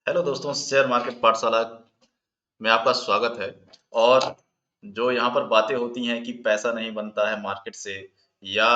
Hello दोस्तों, share market पाठशाला में आपका स्वागत है। और जो यहाँ पर बातें होती हैं कि पैसा नहीं बनता है मार्केट से, या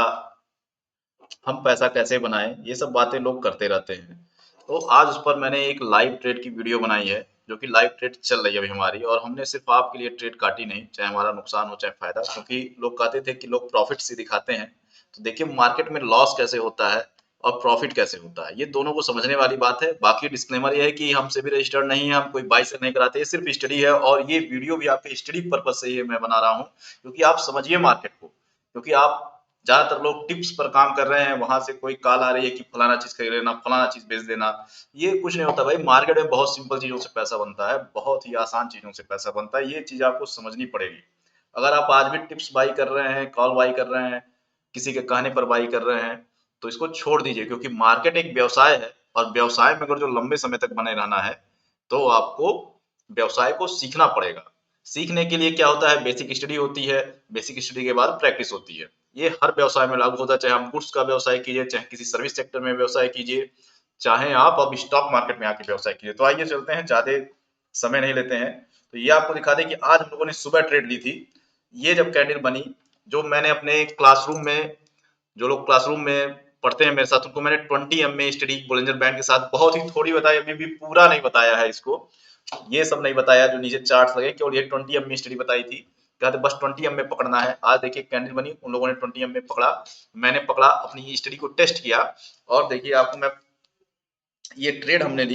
हम पैसा कैसे बनाएं, ये सब बातें लोग करते रहते हैं। तो आज उस पर मैंने एक लाइव ट्रेड की वीडियो बनाई है, जो कि लाइव ट्रेड चल रही है अभी हमारी, और हमने सिर्फ आपके लिए ट्रेड काटी नहीं, चाहे हमारा नुकसान हो चाहे फायदा, क्योंकि लोग कहते थे कि लोग प्रॉफिट से दिखाते हैं। तो देखिए मार्केट में लॉस कैसे होता है और प्रॉफिट कैसे होता है, ये दोनों को समझने वाली बात है। बाकी डिस्क्लेमर ये है कि हमसे भी रजिस्टर्ड नहीं है, हम कोई बाई सेल नहीं कराते, ये सिर्फ स्टडी है, और ये वीडियो भी आपके स्टडी पर्पज से ये मैं बना रहा हूँ, क्योंकि आप समझिए मार्केट को। क्योंकि आप ज्यादातर लोग टिप्स पर काम कर रहे हैं, वहां से कोई कॉल आ रही है कि फलाना चीज खरीद लेना, फलाना चीज बेच देना। ये कुछ नहीं होता भाई, मार्केट में बहुत सिंपल चीजों से पैसा बनता है, बहुत ही आसान चीजों से पैसा बनता है, ये चीज आपको समझनी पड़ेगी। अगर आप आज भी टिप्स बाई कर रहे हैं, कॉल बाई कर रहे हैं, किसी के कहने पर बाई कर रहे हैं, तो इसको छोड़ दीजिए, क्योंकि मार्केट एक व्यवसाय है, और व्यवसाय में अगर जो लंबे समय तक बने रहना है, तो आपको व्यवसाय को सीखना पड़ेगा। सीखने के लिए क्या होता है, बेसिक स्टडी होती है, बेसिक स्टडी के बाद प्रैक्टिस होती है। ये हर व्यवसाय में लागू होता है, चाहे आप गुड्स का व्यवसाय कीजिए, चाहे किसी सर्विस सेक्टर में व्यवसाय कीजिए, चाहे आप अब स्टॉक मार्केट में आके व्यवसाय कीजिए। तो आइए चलते हैं, ज्यादा समय नहीं लेते हैं। तो ये आपको दिखा दें कि आज हम लोगों ने सुबह ट्रेड ली थी। ये जब कैंडल बनी, जो मैंने अपने क्लासरूम में, जो लोग क्लासरूम में पढ़ते हैं मेरे साथ, उनको मैंने 20 में स्टडी बोलिंजर बैंड के साथ बहुत ही थोड़ी बताई, अभी भी पूरा नहीं बताया है इसको। ये सब नहीं बताया जो नीचे चार्ट्स लगे, केवल ये 20 में स्टडी बताई थी। कहते बस 20 में पकड़ना है। आज देखिए कैंडल बनी, उन लोगों ने 20 में पकड़ा, मैंने पकड़ा, अपनी स्टडी को टेस्ट किया। और देखिए आपको मैं, ये ट्रेड हमने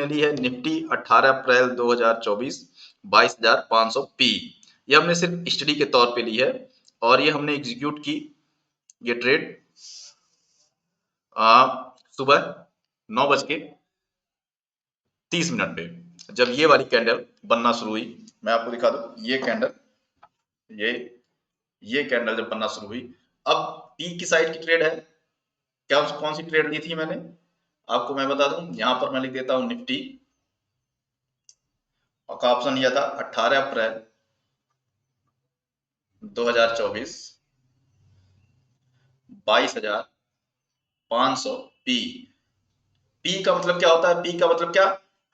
ली है निफ्टी 18 अप्रैल 2024 22,500 पी। ये हमने सिर्फ स्टडी के तौर पे ली है, और ये हमने एग्जीक्यूट की, ये ट्रेड सुबह 9:30 पे, जब ये वाली कैंडल बनना शुरू हुई। मैं आपको दिखा दूं, ये कैंडल, ये ये कैंडल जब बनना शुरू हुई, अब पी की साइड की ट्रेड है। क्या कौन सी ट्रेड ली थी मैंने, आपको मैं बता दूं, यहां पर मैं लिख देता हूं निफ्टी, और का ऑप्शन लिया था 18 अप्रैल 2024 22,500 पी। पी का मतलब क्या होता है, पी का मतलब क्या,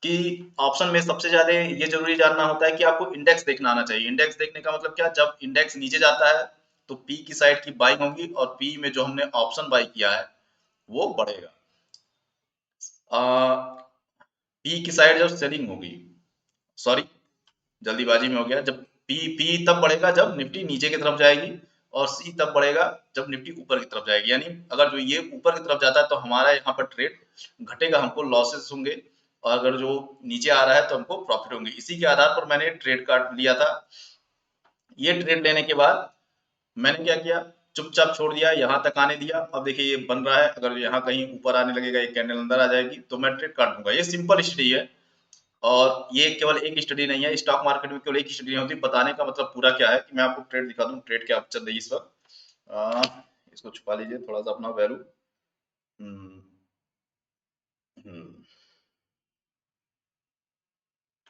कि ऑप्शन में सबसे ज्यादा ये जरूरी जानना होता है कि आपको इंडेक्स देखना आना चाहिए। इंडेक्स देखने का मतलब क्या, जब इंडेक्स नीचे जाता है तो पी की साइड की बाइंग होगी, और पी में जो हमने ऑप्शन बाई किया है वो बढ़ेगा। पी की साइड जब सेलिंग होगी, सॉरी जल्दीबाजी में हो गया, जब पी तब बढ़ेगा जब निफ्टी नीचे की तरफ जाएगी, और सी तब बढ़ेगा जब निफ्टी ऊपर की तरफ जाएगी। यानी अगर जो ये ऊपर की तरफ जाता है तो हमारा यहाँ पर ट्रेड घटेगा, हमको लॉसेस होंगे, और अगर जो नीचे आ रहा है तो हमको प्रॉफिट होंगे। इसी के आधार पर मैंने ट्रेड कार्ड लिया था। ये ट्रेड लेने के बाद मैंने क्या किया, चुपचाप छोड़ दिया, यहाँ तक आने दिया। अब देखिए ये बन रहा है, अगर यहाँ कहीं ऊपर आने लगेगा, एक कैंडल अंदर आ जाएगी, तो मैं ट्रेड काट दूंगा। ये सिंपल स्टडी है, और ये केवल एक स्टडी नहीं है, स्टॉक मार्केट में केवल एक स्टडी नहीं होती। बताने का मतलब पूरा क्या है, कि मैं आपको ट्रेड दिखा दूं, ट्रेड क्या चल रही है इस वक्त। इसको छुपा लीजिए थोड़ा सा अपना वैल्यू। हम्म, हम्म,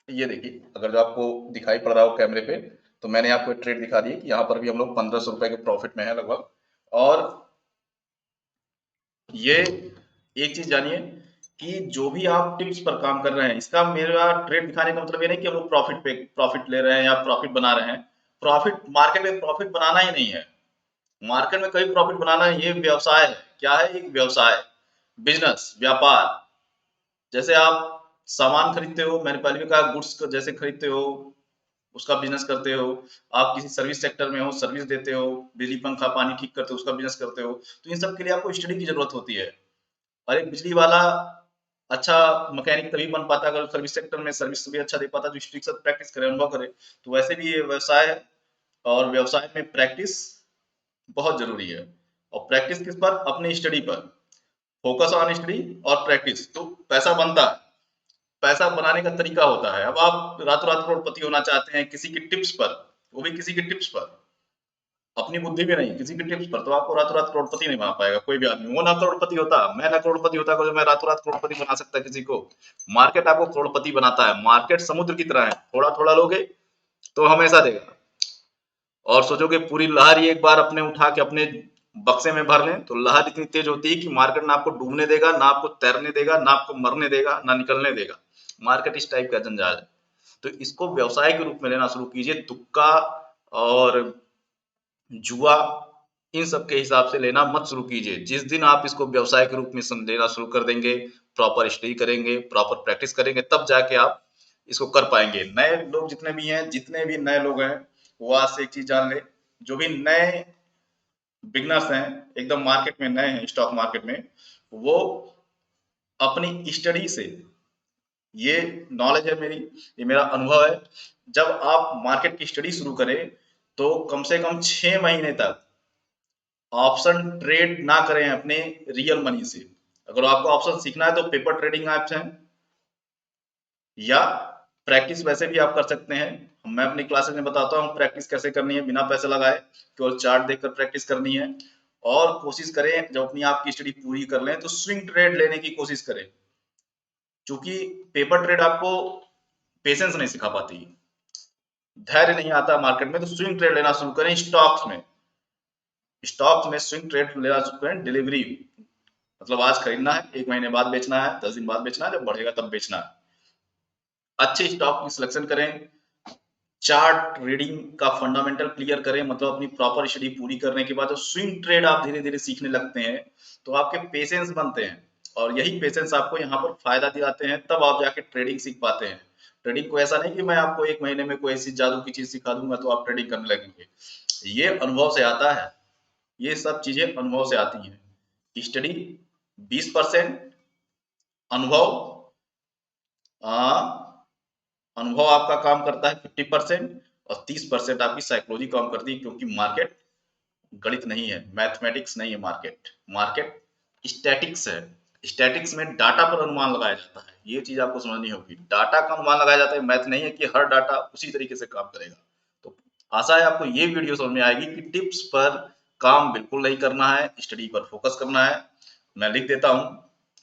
ये देखिए, अगर जो आपको दिखाई पड़ रहा हो कैमरे पे, तो मैंने आपको ट्रेड दिखा दी कि यहाँ पर भी हम लोग 1500 रुपए के प्रॉफिट में है लगभग। और ये एक चीज जानिए, कि जो भी आप टिप्स पर काम कर रहे हैं, इसका मेरा ट्रेड दिखाने का मतलब ये नहीं कि हम लोग प्रॉफिट ले रहे हैं या प्रॉफिट बना रहे हैं। प्रॉफिट मार्केट में प्रॉफिट बनाना ही नहीं है, मार्केट में कभी प्रॉफिट बनाना है, ये व्यवसाय है। क्या है, एक व्यवसाय, बिजनेस, व्यापार। जैसे आप सामान खरीदते हो, मैंने पहले भी कहा, गुड्स जैसे खरीदते हो, उसका बिजनेस करते हो। आप किसी सर्विस सेक्टर में हो, सर्विस देते हो, बिजली पंखा पानी ठीक करते हो, उसका बिजनेस करते हो। तो इन सब के लिए आपको स्टडी की जरूरत होती है। और एक बिजली वाला अच्छा मैकेनिक तभी बन पाता है अगर सर्विस सेक्टर में सर्विस भी अच्छा दे पाता है, जो स्ट्रिक्ट से प्रैक्टिस करे, अनुभव करे। तो वैसे भी ये व्यवसाय है, और व्यवसाय में प्रैक्टिस बहुत जरूरी है। और प्रैक्टिस किस पर, अपनी स्टडी पर, फोकस ऑन स्टडी और प्रैक्टिस, तो पैसा बनता है। पैसा बनाने का तरीका होता है। अब आप रातों रात करोड़पति होना चाहते हैं किसी की टिप्स पर, वो भी किसी की टिप्स पर, अपनी बुद्धि में नहीं, किसी की टिप्स पर, तो आपको रातों रात करोड़पति नहीं बना पाएगा कोई भी आदमी। वो ना करोड़पति होता, मैं ना करोड़पति होता, जो मैं रातों रात करोड़पति बना सकता किसी को। मार्केट आपको करोड़पति बनाता है। मार्केट समुद्र की तरह है, थोड़ा थोड़ा लोगे तो हमेशा देगा, और सोचोगे पूरी लहर ही एक बार अपने उठा के अपने बक्से में भर लें तो लहर इतनी तेज होती है कि मार्केट ना आपको डूबने देगा, ना आपको तैरने देगा, ना आपको मरने देगा, ना निकलने देगा। मार्केट इस टाइप का जंजाल है। तो इसको व्यवसाय के रूप में लेना शुरू कीजिए। तुक्का और जुआ इन सब के हिसाब से लेना मत शुरू कीजिए। जिस दिन आप इसको व्यवसाय के रूप में लेना शुरू कर देंगे, प्रॉपर स्टडी करेंगे, प्रॉपर प्रैक्टिस करेंगे, तब जाके आप इसको कर पाएंगे। नए लोग जितने भी हैं, जितने भी नए लोग हैं, वो आज से एक चीज जान ले, जो भी नए बिगनर्स हैं, एकदम मार्केट में नए हैं, स्टॉक मार्केट में, वो अपनी स्टडी से, ये नॉलेज है मेरी, ये मेरा अनुभव है, जब आप मार्केट की स्टडी शुरू करें तो कम से कम 6 महीने तक ऑप्शन ट्रेड ना करें अपने रियल मनी से। अगर आपको ऑप्शन सीखना है तो पेपर ट्रेडिंग ऐप्स हैं, या प्रैक्टिस वैसे भी आप कर सकते हैं। मैं अपनी क्लासेस में बताता हूँ प्रैक्टिस कैसे करनी है बिना पैसे लगाए, केवल चार्ट देखकर प्रैक्टिस करनी है। और कोशिश करें जब अपनी आपकी स्टडी पूरी कर लें तो स्विंग ट्रेड लेने की कोशिश करें, क्योंकि पेपर ट्रेड आपको पेशेंस नहीं सिखा पाती, धैर्य नहीं आता मार्केट में। तो स्विंग ट्रेड लेना शुरू करें स्टॉक्स में। स्टॉक्स में स्विंग ट्रेड लेना शुरू करें। डिलीवरी मतलब आज खरीदना है, 1 महीने बाद बेचना है, 10 दिन बाद बेचना है, जब बढ़ेगा तब बेचना है। अच्छे स्टॉक की सिलेक्शन करें। चार्ट रीडिंग का फंडामेंटल क्लियर करें, मतलब अपनी प्रॉपर स्टडी पूरी करने के बाद जो स्विंग ट्रेड आप धीरे धीरे सीखने लगते हैं तो आपके पेशेंस बनते हैं, और यही पेशेंस आपको यहाँ पर फायदा दिलाते हैं। तब आप जाके ट्रेडिंग सीख पाते हैं। ट्रेडिंग को ऐसा नहीं कि मैं आपको 1 महीने में कोई ऐसी जादू की चीज सिखा दूंगा तो आप ट्रेडिंग करने लगेंगे। ये अनुभव से आता है, ये सब चीजें अनुभव से आती हैं। स्टडी 20%, अनुभव अनुभव आपका काम करता है 50%, और 30% आपकी साइकोलॉजी काम करती है, क्योंकि मार्केट गणित नहीं है, मैथमेटिक्स नहीं है। मार्केट मार्केट स्टैटिक्स है। स्टैटिक्स में डाटा पर अनुमान लगाया जाता है, ये चीज आपको समझनी होगी। डाटा का अनुमान लगाया जाता है, मैथ नहीं है कि हर डाटा उसी तरीके से काम करेगा। तो आशा है आपको ये वीडियो समझ में आएगी कि टिप्स पर काम बिल्कुल नहीं करना है, स्टडी पर फोकस करना है। मैं लिख देता हूँ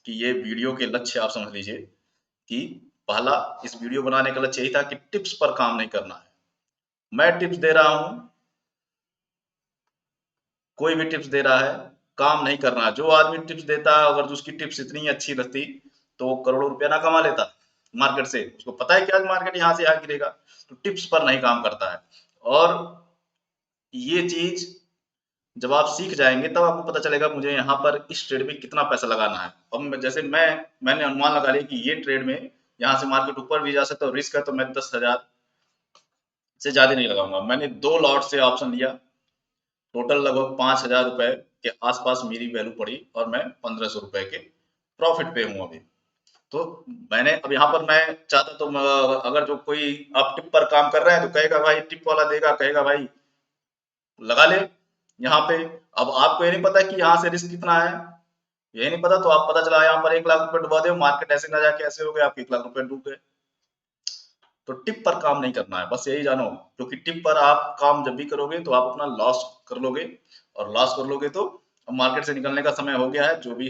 कि ये वीडियो के लक्ष्य आप समझ लीजिए कि पहला, इस वीडियो बनाने का लक्ष्य यही था कि टिप्स पर काम नहीं करना है। मैं टिप्स दे रहा हूं, कोई भी टिप्स दे रहा है, काम नहीं करना। जो आदमी टिप्स देता है, अगर उसकी टिप्स इतनी अच्छी रहती तो वो करोड़ों रुपया ना कमा लेता मार्केट से। उसको पता है कि आज मार्केट यहाँ से यहाँ गिरेगा, तो टिप्स पर नहीं काम करता है। और ये चीज जब आप सीख जाएंगे तब आपको पता चलेगा मुझे यहाँ पर इस ट्रेड में कितना पैसा लगाना है। अब जैसे मैंने अनुमान लगा लिया कि ये ट्रेड में यहाँ से मार्केट ऊपर भी जा सकता है, रिस्क है, तो मैं 10,000 से ज्यादा नहीं लगाऊंगा। मैंने 2 लॉट से ऑप्शन लिया, टोटल लगभग 5,000 रुपए के आसपास मेरी वैल्यू पड़ी, और मैं 1,500 रुपए के प्रॉफिट पे हूँ अभी। तो मैंने अब यहाँ पर मैं चाहता तो अगर जो कोई आप टिप पर काम कर रहे हैं तो कहेगा भाई टिप वाला देगा, कहेगा भाई लगा ले यहाँ पे। अब आपको ये नहीं पता कि यहाँ से रिस्क कितना है, ये नहीं पता, तो आप पता चला यहाँ पर 1 लाख रुपए डुबा दे, मार्केट ऐसे ना जाके ऐसे हो गए, आपके 1 लाख रुपए डूब गए। तो टिप पर काम नहीं करना है, बस यही जानो। क्योंकि टिप पर आप काम जब भी करोगे तो आप अपना लॉस कर लोगे, और लॉस कर लोगे तो अब मार्केट से निकलने का समय हो गया है। जो भी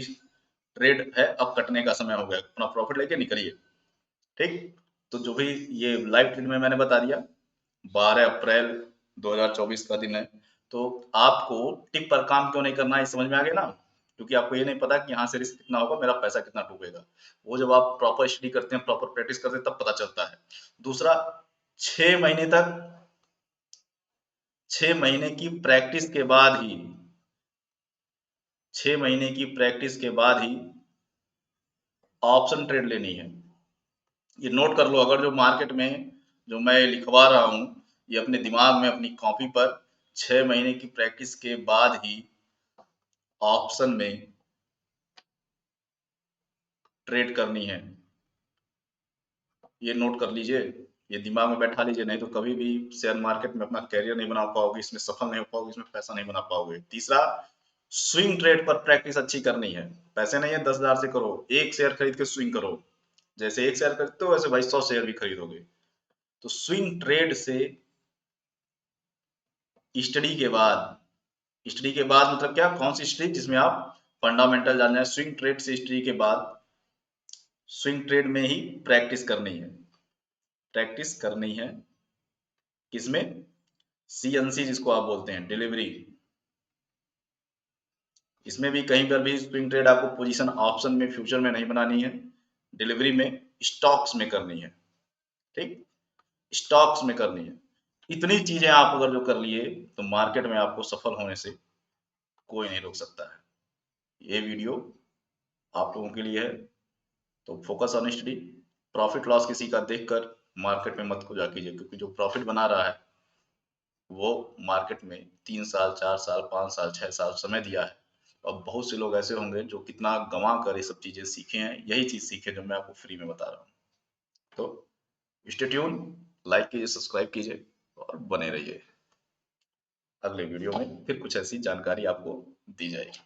ट्रेड है अब कटने का समय हो गया, अपना प्रॉफिट लेके निकलिए। ठीक, तो जो भी ये लाइव ट्रेड में मैंने बता दिया, 12 अप्रैल 2024 का दिन है। तो आपको टिप पर काम क्यों नहीं करना है, समझ में आ गया ना? क्योंकि आपको ये नहीं पता कि यहाँ से रिस्क कितना होगा, मेरा पैसा कितना डूबेगा। वो जब आप प्रॉपर स्टडी करते हैं, प्रॉपर प्रैक्टिस करते हैं, तब पता चलता है। दूसरा, 6 महीने तक, 6 महीने की प्रैक्टिस के बाद ही, 6 महीने की प्रैक्टिस के बाद ही ऑप्शन ट्रेड लेनी है। ये नोट कर लो। अगर जो मार्केट में जो मैं लिखवा रहा हूँ, ये अपने दिमाग में अपनी कॉपी पर 6 महीने की प्रैक्टिस के बाद ही ऑप्शन में ट्रेड करनी है। ये नोट कर लीजिए, ये दिमाग में बैठा लीजिए, नहीं तो कभी भी शेयर मार्केट में अपना कैरियर नहीं बना पाओगे, इसमें सफल नहीं हो पाओगे, इसमें पैसा नहीं बना पाओगे। तीसरा, स्विंग ट्रेड पर प्रैक्टिस अच्छी करनी है। पैसे नहीं है 10,000 से करो, एक शेयर खरीद के स्विंग करो। जैसे एक शेयर खरीदते हो वैसे भाई 100 शेयर भी खरीदोगे। तो स्विंग ट्रेड से स्टडी के बाद, स्टडी के बाद मतलब क्या, कौन सी स्टडी, जिसमें आप फंडामेंटल जान जाए। स्विंग ट्रेड से स्टडी के बाद स्विंग ट्रेड में ही प्रैक्टिस करनी है। प्रैक्टिस करनी है किसमें? सीएनसी जिसको आप बोलते हैं, डिलीवरी। इसमें भी कहीं पर भी स्विंग ट्रेड आपको पोजीशन ऑप्शन में फ्यूचर में नहीं बनानी है, डिलीवरी में स्टॉक्स में करनी है। ठीक, स्टॉक्स में करनी है। इतनी चीजें आप अगर जो कर लिए तो मार्केट में आपको सफल होने से कोई नहीं रोक सकता है। ये वीडियो आप लोगों के लिए है, तो focus on study. Profit loss किसी का देखकर मार्केट में मत को जा कीजिए, क्योंकि जो प्रॉफिट बना रहा है वो मार्केट में 3 साल 4 साल 5 साल 6 साल समय दिया है। और बहुत से लोग ऐसे होंगे जो कितना गंवा कर ये सब चीजें सीखे हैं, यही चीज सीखे जो मैं आपको फ्री में बता रहा हूँ। तो स्टे ट्यून, लाइक कीजिए, सब्सक्राइब कीजिए और बने रहिए। अगले वीडियो में फिर कुछ ऐसी जानकारी आपको दी जाएगी।